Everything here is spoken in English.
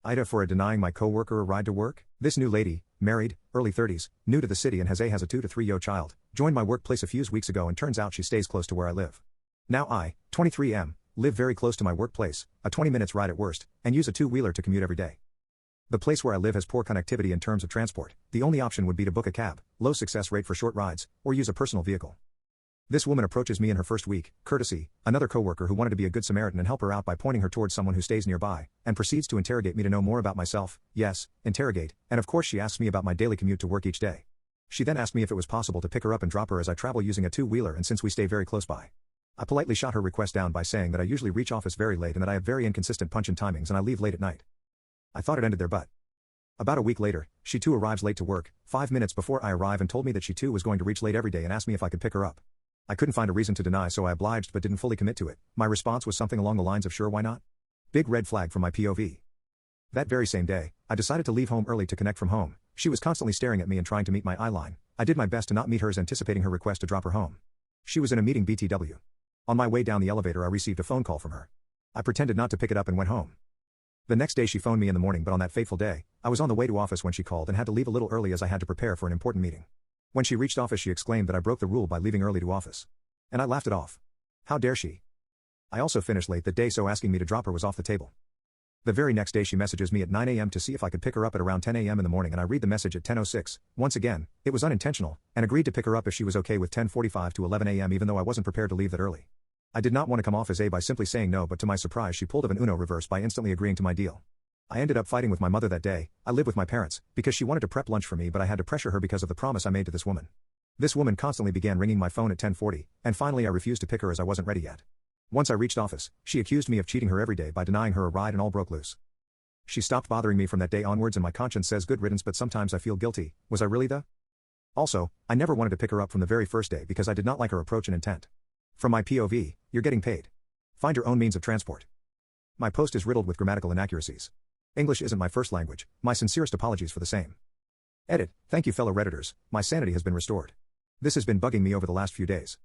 AITA for denying my coworker a ride to work? This new lady, married, early 30s, new to the city and has a 2 to 3-year-old child, joined my workplace a few weeks ago and turns out she stays close to where I live. Now I, 23 am, live very close to my workplace, a 20 minutes ride at worst, and use a two-wheeler to commute every day. The place where I live has poor connectivity in terms of transport. The only option would be to book a cab, low success rate for short rides, or use a personal vehicle. This woman approaches me in her first week, courtesy, another coworker who wanted to be a good Samaritan and help her out by pointing her towards someone who stays nearby, and proceeds to interrogate me to know more about myself. Yes, interrogate, and of course she asks me about my daily commute to work each day. She then asked me if it was possible to pick her up and drop her as I travel using a two-wheeler and since we stay very close by. I politely shot her request down by saying that I usually reach office very late and that I have very inconsistent punch-in timings and I leave late at night. I thought it ended there but. About a week later, she too arrives late to work, 5 minutes before I arrive and told me that she too was going to reach late every day and asked me if I could pick her up. I couldn't find a reason to deny so I obliged but didn't fully commit to it. My response was something along the lines of sure why not? Big red flag from my POV. That very same day, I decided to leave home early to connect from home. She was constantly staring at me and trying to meet my eye line. I did my best to not meet hers anticipating her request to drop her home. She was in a meeting BTW. On my way down the elevator I received a phone call from her. I pretended not to pick it up and went home. The next day she phoned me in the morning but on that fateful day, I was on the way to office when she called and had to leave a little early as I had to prepare for an important meeting. When she reached office she exclaimed that I broke the rule by leaving early to office. And I laughed it off. How dare she? I also finished late that day so asking me to drop her was off the table. The very next day she messages me at 9 am to see if I could pick her up at around 10 am in the morning and I read the message at 10:06, once again, it was unintentional, and agreed to pick her up if she was okay with 10:45 to 11 am even though I wasn't prepared to leave that early. I did not want to come off as by simply saying no but to my surprise she pulled an Uno reverse by instantly agreeing to my deal. I ended up fighting with my mother that day. I live with my parents, because she wanted to prep lunch for me but I had to pressure her because of the promise I made to this woman. This woman constantly began ringing my phone at 10:40, and finally I refused to pick her as I wasn't ready yet. Once I reached office, she accused me of cheating her every day by denying her a ride and all broke loose. She stopped bothering me from that day onwards and my conscience says good riddance but sometimes I feel guilty. Was I really though? Also, I never wanted to pick her up from the very first day because I did not like her approach and intent. From my POV, you're getting paid. Find your own means of transport. My post is riddled with grammatical inaccuracies. English isn't my first language, my sincerest apologies for the same. Edit, thank you fellow Redditors, my sanity has been restored. This has been bugging me over the last few days.